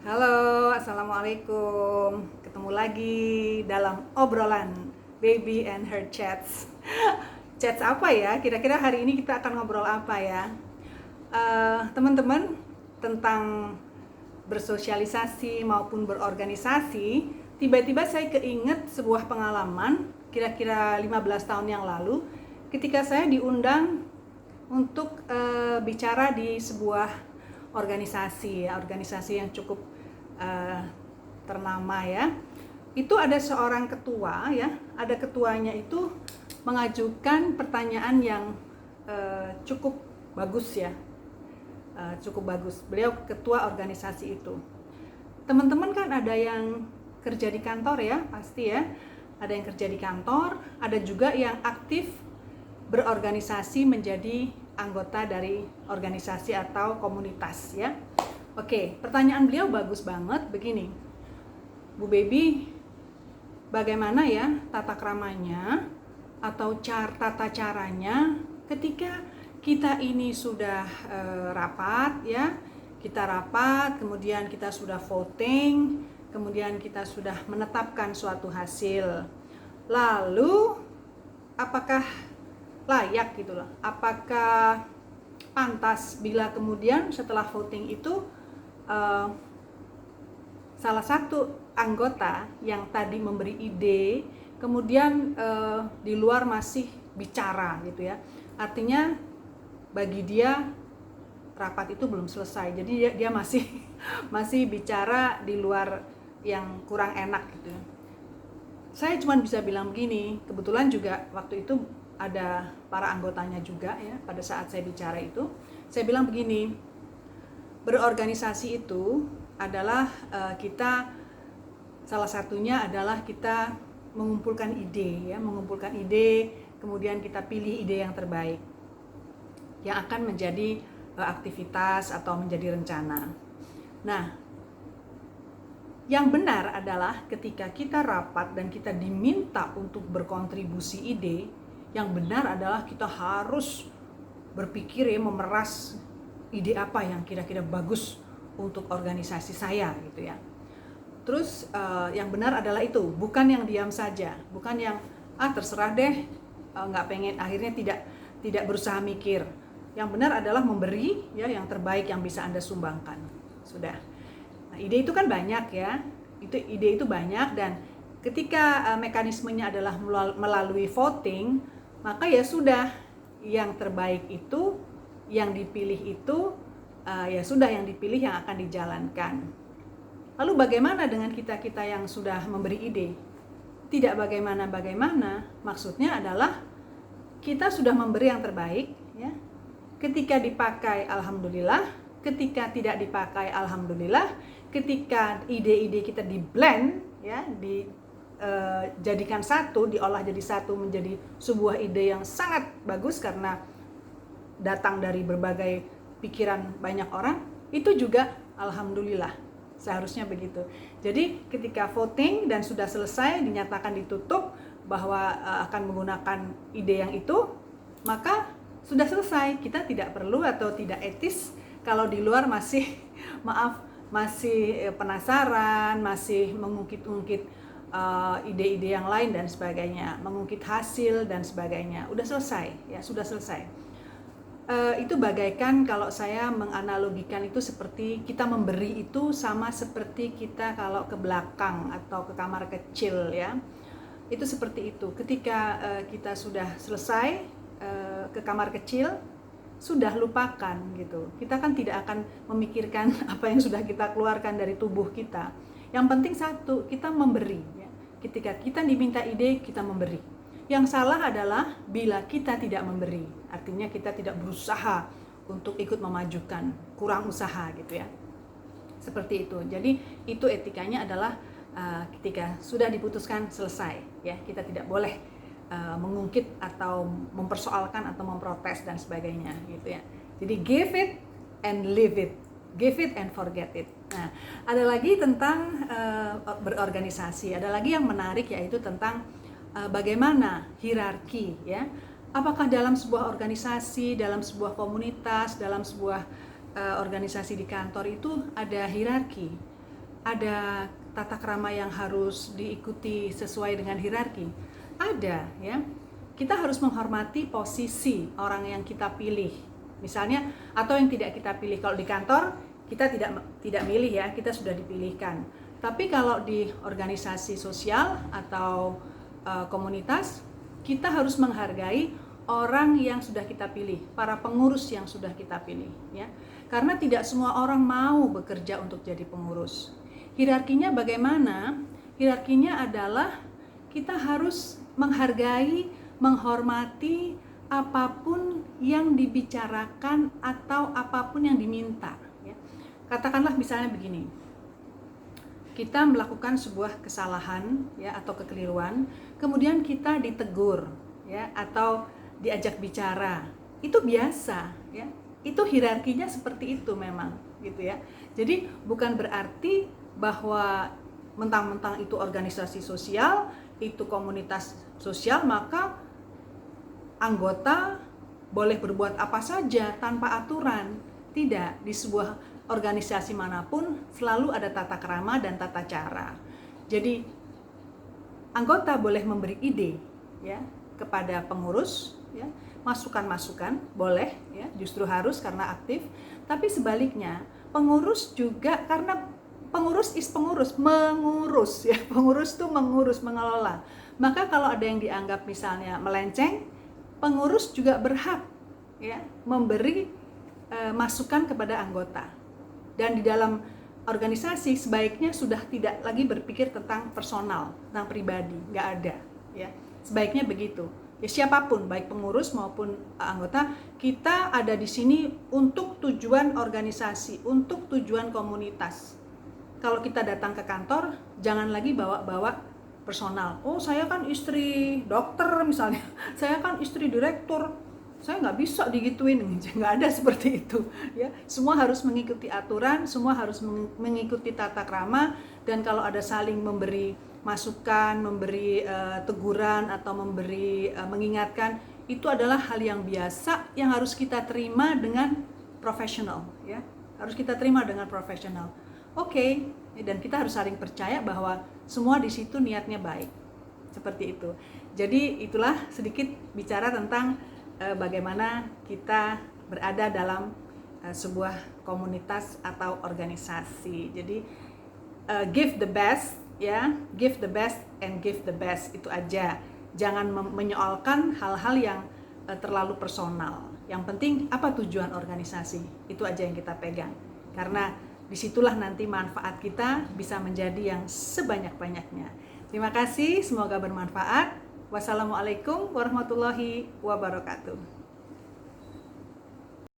Halo, Assalamualaikum. Ketemu lagi dalam obrolan Baby and Her Chats. Chats apa ya? Kira-kira hari ini kita akan ngobrol apa ya? Teman-teman, tentang bersosialisasi maupun berorganisasi, tiba-tiba saya keinget sebuah pengalaman kira-kira 15 tahun yang lalu ketika saya diundang untuk bicara di sebuah organisasi yang cukup ternama ya. Itu ada seorang ketua ya, ada ketuanya itu mengajukan pertanyaan yang cukup bagus ya, cukup bagus. Beliau ketua organisasi itu. Teman-teman kan ada yang kerja di kantor ya, pasti ya. Ada yang kerja di kantor, ada juga yang aktif berorganisasi menjadi anggota dari organisasi atau komunitas ya. Oke, pertanyaan beliau bagus banget begini. Bu Baby, bagaimana ya tata kramanya atau tata caranya ketika kita ini sudah rapat ya. Kita rapat, kemudian kita sudah voting, kemudian kita sudah menetapkan suatu hasil. Lalu apakah layak gitu loh, apakah pantas bila kemudian setelah voting itu salah satu anggota yang tadi memberi ide kemudian di luar masih bicara gitu ya, artinya bagi dia rapat itu belum selesai, jadi dia masih masih bicara di luar yang kurang enak gitu. Saya cuma bisa bilang begini, kebetulan juga waktu itu ada para anggotanya juga ya, pada saat saya bicara itu saya bilang begini, berorganisasi itu adalah kita, salah satunya adalah kita mengumpulkan ide ya, mengumpulkan ide, kemudian kita pilih ide yang terbaik yang akan menjadi aktivitas atau menjadi rencana. Nah, yang benar adalah ketika kita rapat dan kita diminta untuk berkontribusi ide, yang benar adalah kita harus berpikir ya, memeras ide apa yang kira-kira bagus untuk organisasi saya gitu ya. Terus yang benar adalah itu, bukan yang diam saja, bukan yang terserah deh, nggak pengen, akhirnya tidak berusaha mikir. Yang benar adalah memberi ya yang terbaik yang bisa Anda sumbangkan. Sudah. Nah, ide itu kan banyak ya. Ide itu banyak, dan ketika mekanismenya adalah melalui voting, maka ya sudah, yang terbaik itu, yang dipilih itu, ya sudah, yang dipilih yang akan dijalankan. Lalu bagaimana dengan kita-kita yang sudah memberi ide? Tidak bagaimana-bagaimana, maksudnya adalah kita sudah memberi yang terbaik ya. Ketika dipakai alhamdulillah, ketika tidak dipakai alhamdulillah, ketika ide-ide kita di blend ya, jadikan satu, diolah jadi satu menjadi sebuah ide yang sangat bagus karena datang dari berbagai pikiran banyak orang, itu juga alhamdulillah, seharusnya begitu. Jadi ketika voting dan sudah selesai, dinyatakan ditutup bahwa akan menggunakan ide yang itu, maka sudah selesai. Kita tidak perlu atau tidak etis kalau di luar masih masih penasaran, masih mengungkit-ungkit ide-ide yang lain dan sebagainya, mengungkit hasil dan sebagainya. Udah selesai ya, sudah selesai. Itu bagaikan kalau saya menganalogikan itu seperti kita memberi itu sama seperti kita kalau ke belakang atau ke kamar kecil ya. Itu seperti itu. Ketika kita sudah selesai ke kamar kecil, sudah lupakan gitu. Kita kan tidak akan memikirkan apa yang sudah kita keluarkan dari tubuh kita. Yang penting satu, kita memberi ya. Ketika kita diminta ide, kita memberi. Yang salah adalah bila kita tidak memberi, artinya kita tidak berusaha untuk ikut memajukan, kurang usaha gitu ya. Seperti itu. Jadi itu etikanya adalah ketika sudah diputuskan selesai ya, kita tidak boleh mengungkit atau mempersoalkan atau memprotes dan sebagainya gitu ya. Jadi give it and leave it, give it and forget it. Nah, ada lagi tentang berorganisasi, ada lagi yang menarik yaitu tentang bagaimana hierarki ya. Apakah dalam sebuah organisasi, dalam sebuah komunitas, dalam sebuah organisasi di kantor itu ada hierarki? ada tata krama yang harus diikuti sesuai dengan hierarki? Ada, ya. Kita harus menghormati posisi orang yang kita pilih, misalnya, atau yang tidak kita pilih. Kalau di kantor kita tidak milih, ya, kita sudah dipilihkan. Tapi kalau di organisasi sosial atau komunitas, kita harus menghargai orang yang sudah kita pilih, para pengurus yang sudah kita pilih, ya. Karena tidak semua orang mau bekerja untuk jadi pengurus. Hierarkinya bagaimana? Hierarkinya adalah kita harus menghargai, menghormati apapun yang dibicarakan atau apapun yang diminta, ya. Katakanlah misalnya begini, kita melakukan sebuah kesalahan, ya, atau kekeliruan, kemudian kita ditegur, ya, atau diajak bicara, itu biasa, ya. Itu hierarkinya seperti itu memang, gitu ya. Jadi bukan berarti bahwa mentang-mentang itu organisasi sosial, itu komunitas sosial, maka anggota boleh berbuat apa saja tanpa aturan. Tidak, di sebuah organisasi manapun selalu ada tata krama dan tata cara. Jadi anggota boleh memberi ide, ya, kepada pengurus, ya, masukan-masukan boleh, ya, justru harus karena aktif. Tapi sebaliknya, pengurus juga, karena pengurus mengurus, ya, pengurus tuh mengurus, mengelola. Maka kalau ada yang dianggap misalnya melenceng, pengurus juga berhak, ya, memberi masukan kepada anggota. Dan di dalam organisasi sebaiknya sudah tidak lagi berpikir tentang personal, tentang pribadi, nggak ada, ya. Sebaiknya begitu. Ya, siapapun, baik pengurus maupun anggota, kita ada di sini untuk tujuan organisasi, untuk tujuan komunitas. Kalau kita datang ke kantor, jangan lagi bawa-bawa personal. Oh, saya kan istri dokter misalnya, saya kan istri direktur, saya nggak bisa digituin. Nggak ada seperti itu, ya. Semua harus mengikuti aturan, semua harus mengikuti tata krama, dan kalau ada saling memberi masukan, memberi teguran atau memberi mengingatkan, itu adalah hal yang biasa yang harus kita terima dengan profesional, ya. Harus kita terima dengan profesional. Oke, dan kita harus saling percaya bahwa semua di situ niatnya baik. Seperti itu. Jadi itulah sedikit bicara tentang bagaimana kita berada dalam sebuah komunitas atau organisasi. Jadi give the best, ya, give the best and give the best, itu aja. Jangan menyoalkan hal-hal yang terlalu personal. Yang penting apa tujuan organisasi, itu aja yang kita pegang. Karena disitulah nanti manfaat kita bisa menjadi yang sebanyak-banyaknya. Terima kasih, semoga bermanfaat. Wassalamualaikum warahmatullahi wabarakatuh.